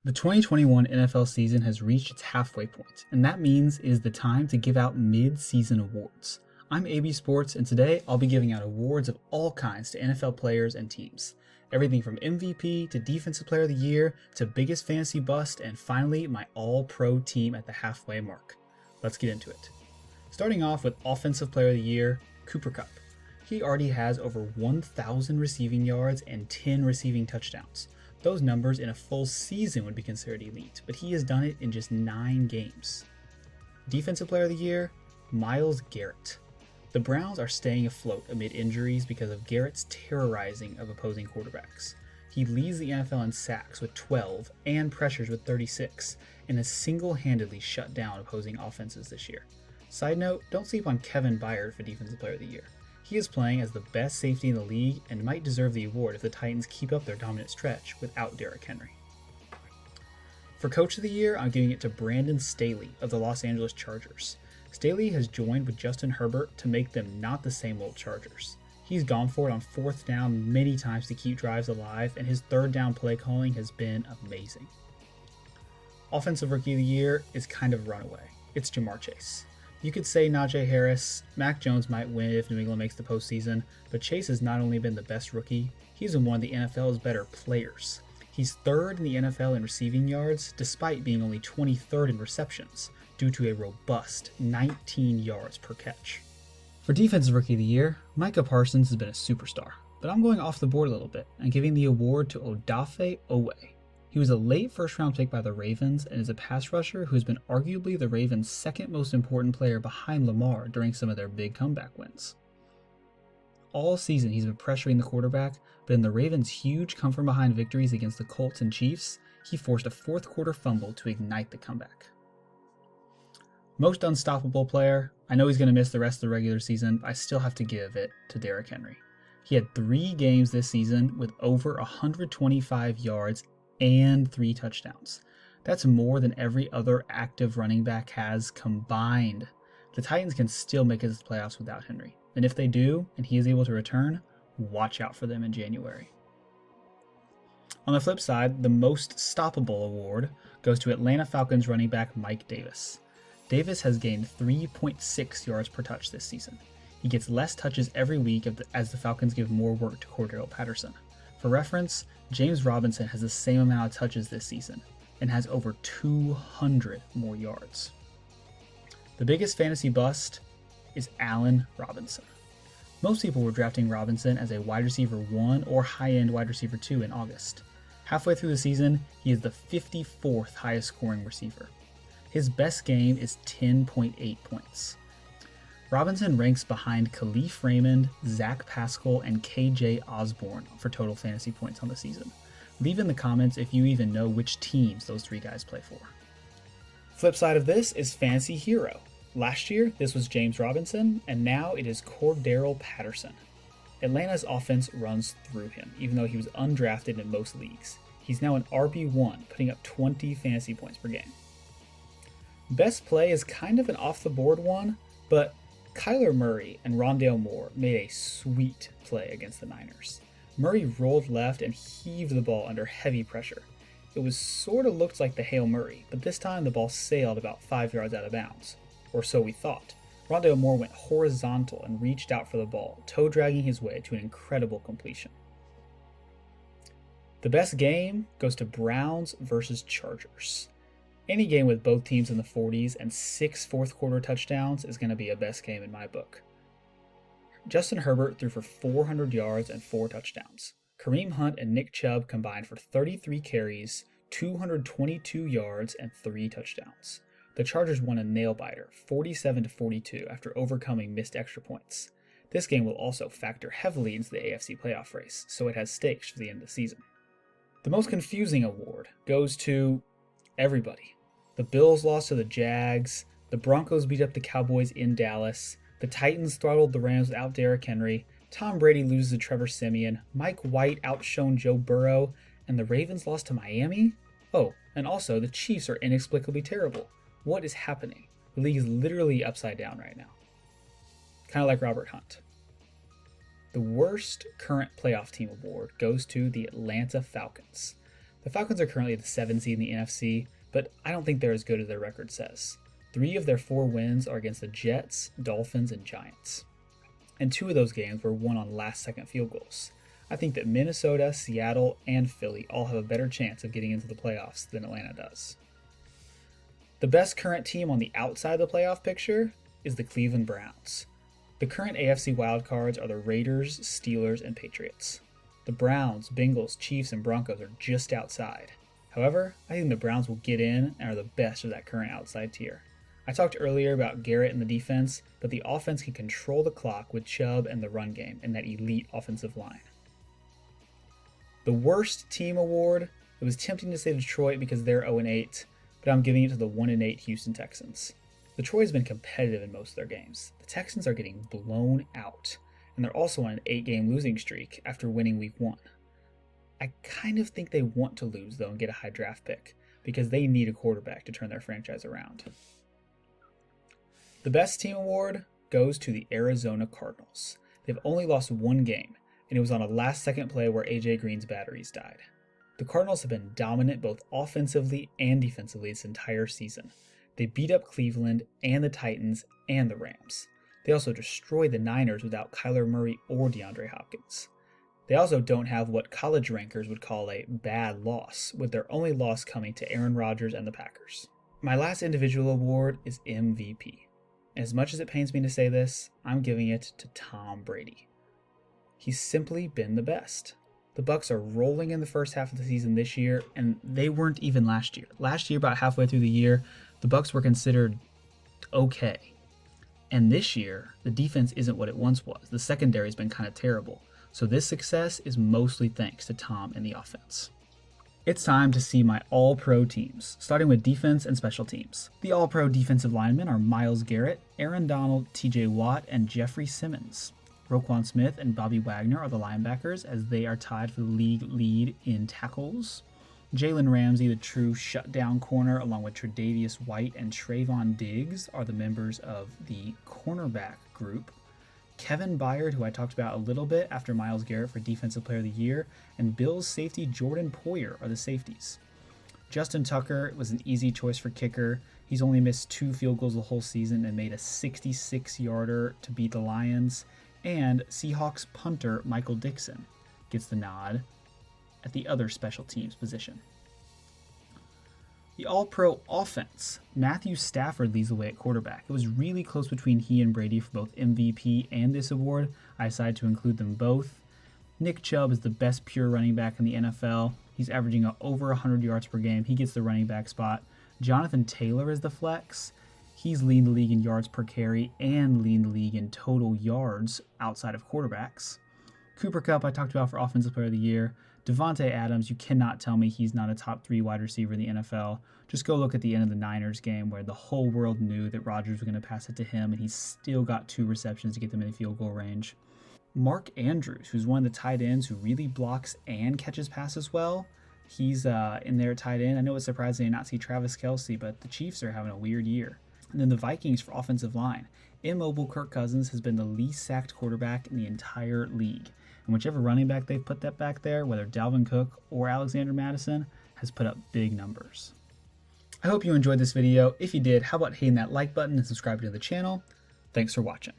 The 2021 NFL season has reached its halfway point, and that means it is the time to give out Midseason Awards. I'm AB Sports, and today I'll be giving out awards of all kinds to NFL players and teams. Everything from MVP to Defensive Player of the Year to Biggest Fantasy Bust, and finally my All-Pro team at the halfway mark. Let's get into it. Starting off with Offensive Player of the Year, Cooper Kupp. He already has over 1,000 receiving yards and 10 receiving touchdowns. Those numbers in a full season would be considered elite, but he has done it in just 9 games. Defensive Player of the Year, Myles Garrett. The Browns are staying afloat amid injuries because of Garrett's terrorizing of opposing quarterbacks. He leads the NFL in sacks with 12 and pressures with 36, and has single-handedly shut down opposing offenses this year. Side note, don't sleep on Kevin Byard for Defensive Player of the Year. He is playing as the best safety in the league and might deserve the award if the Titans keep up their dominant stretch without Derrick Henry. For Coach of the Year, I'm giving it to Brandon Staley of the Los Angeles Chargers. Staley has joined with Justin Herbert to make them not the same old Chargers. He's gone for it on 4th down many times to keep drives alive, and his 3rd down play calling has been amazing. Offensive Rookie of the Year is kind of runaway. It's Ja'Marr Chase. You could say Najee Harris, Mac Jones might win if New England makes the postseason, but Chase has not only been the best rookie, he's been one of the NFL's better players. He's 3rd in the NFL in receiving yards, despite being only 23rd in receptions, due to a robust 19 yards per catch. For Defensive Rookie of the Year, Micah Parsons has been a superstar, but I'm going off the board a little bit and giving the award to Odafe Oweh. He was a late first-round pick by the Ravens and is a pass rusher who has been arguably the Ravens' second most important player behind Lamar during some of their big comeback wins. All season he's been pressuring the quarterback, but in the Ravens' huge come-from-behind victories against the Colts and Chiefs, he forced a 4th-quarter fumble to ignite the comeback. Most unstoppable player, I know he's going to miss the rest of the regular season, but I still have to give it to Derrick Henry. He had 3 games this season with over 125 yards and 3 touchdowns. That's more than every other active running back has combined. The Titans can still make it to the playoffs without Henry, and if they do, and he is able to return, watch out for them in January. On the flip side, the Most Stoppable award goes to Atlanta Falcons running back Mike Davis. Davis has gained 3.6 yards per touch this season. He gets less touches every week as the Falcons give more work to Cordero Patterson. For reference, James Robinson has the same amount of touches this season and has over 200 more yards. The biggest fantasy bust is Allen Robinson. Most people were drafting Robinson as a wide receiver 1 or high-end wide receiver 2 in August. Halfway through the season, he is the 54th highest scoring receiver. His best game is 10.8 points. Robinson ranks behind Khalif Raymond, Zach Pascal, and KJ Osborne for total fantasy points on the season. Leave in the comments if you even know which teams those 3 guys play for. Flip side of this is Fantasy Hero. Last year, this was James Robinson, and now it is Cordero Patterson. Atlanta's offense runs through him, even though he was undrafted in most leagues. He's now an RB1, putting up 20 fantasy points per game. Best play is kind of an off-the-board one, but Kyler Murray and Rondale Moore made a sweet play against the Niners. Murray rolled left and heaved the ball under heavy pressure. It was sort of looked like the Hail Murray, but this time the ball sailed about 5 yards out of bounds, or so we thought. Rondale Moore went horizontal and reached out for the ball, toe-dragging his way to an incredible completion. The best game goes to Browns versus Chargers. Any game with both teams in the 40s and 6 4th-quarter touchdowns is going to be a best game in my book. Justin Herbert threw for 400 yards and 4 touchdowns. Kareem Hunt and Nick Chubb combined for 33 carries, 222 yards, and 3 touchdowns. The Chargers won a nail-biter, 47-42, after overcoming missed extra points. This game will also factor heavily into the AFC playoff race, so it has stakes for the end of the season. The most confusing award goes to everybody. The Bills lost to the Jags, the Broncos beat up the Cowboys in Dallas, the Titans throttled the Rams without Derrick Henry, Tom Brady loses to Trevor Siemian, Mike White outshone Joe Burrow, and the Ravens lost to Miami? Oh, and also the Chiefs are inexplicably terrible. What is happening? The league is literally upside down right now. Kind of like Robert Hunt. The worst current playoff team award goes to the Atlanta Falcons. The Falcons are currently the 7th seed in the NFC, but I don't think they're as good as their record says. 3 of their 4 wins are against the Jets, Dolphins, and Giants. And 2 of those games were won on last-second field goals. I think that Minnesota, Seattle, and Philly all have a better chance of getting into the playoffs than Atlanta does. The best current team on the outside of the playoff picture is the Cleveland Browns. The current AFC wildcards are the Raiders, Steelers, and Patriots. The Browns, Bengals, Chiefs, and Broncos are just outside. However, I think the Browns will get in and are the best of that current outside tier. I talked earlier about Garrett and the defense, but the offense can control the clock with Chubb and the run game and that elite offensive line. The worst team award, it was tempting to say Detroit because they're 0-8, but I'm giving it to the 1-8 Houston Texans. Detroit has been competitive in most of their games. The Texans are getting blown out, and they're also on an 8-game losing streak after winning week 1. I kind of think they want to lose, though, and get a high draft pick, because they need a quarterback to turn their franchise around. The best team award goes to the Arizona Cardinals. They've only lost 1 game, and it was on a last-second play where AJ Green's batteries died. The Cardinals have been dominant both offensively and defensively this entire season. They beat up Cleveland and the Titans and the Rams. They also destroyed the Niners without Kyler Murray or DeAndre Hopkins. They also don't have what college rankers would call a bad loss, with their only loss coming to Aaron Rodgers and the Packers. My last individual award is MVP. As much as it pains me to say this, I'm giving it to Tom Brady. He's simply been the best. The Bucs are rolling in the first half of the season this year, and they weren't even last year. Last year, about halfway through the year, the Bucs were considered okay. And this year, the defense isn't what it once was. The secondary has been kind of terrible. So this success is mostly thanks to Tom and the offense. It's time to see my all-pro teams, starting with defense and special teams. The all-pro defensive linemen are Myles Garrett, Aaron Donald, TJ Watt, and Jeffrey Simmons. Roquan Smith and Bobby Wagner are the linebackers, as they are tied for the league lead in tackles. Jalen Ramsey, the true shutdown corner, along with Tre'Davious White and Trayvon Diggs, are the members of the cornerback group. Kevin Byard, who I talked about a little bit after Myles Garrett for Defensive Player of the Year, and Bills safety Jordan Poyer are the safeties. Justin Tucker was an easy choice for kicker. He's only missed 2 field goals the whole season and made a 66-yarder to beat the Lions. And Seahawks punter Michael Dixon gets the nod at the other special teams position. The All-Pro offense. Matthew Stafford leads the way at quarterback. It was really close between he and Brady for both MVP and this award. I decided to include them both. Nick Chubb is the best pure running back in the NFL. He's averaging over 100 yards per game. He gets the running back spot. Jonathan Taylor is the flex. He's leading the league in yards per carry and leading the league in total yards outside of quarterbacks. Cooper Kupp I talked about for Offensive Player of the Year. Devontae Adams, you cannot tell me he's not a top 3 wide receiver in the NFL. Just go look at the end of the Niners game where the whole world knew that Rodgers was going to pass it to him, and he still got 2 receptions to get them in the field goal range. Mark Andrews, who's one of the tight ends who really blocks and catches passes well. He's in there at tight end. I know it's surprising to not see Travis Kelce, but the Chiefs are having a weird year. And then the Vikings for offensive line. Immobile Kirk Cousins has been the least sacked quarterback in the entire league. And whichever running back they've put that back there, whether Dalvin Cook or Alexander Mattison, has put up big numbers. I hope you enjoyed this video. If you did, how about hitting that like button and subscribing to the channel? Thanks for watching.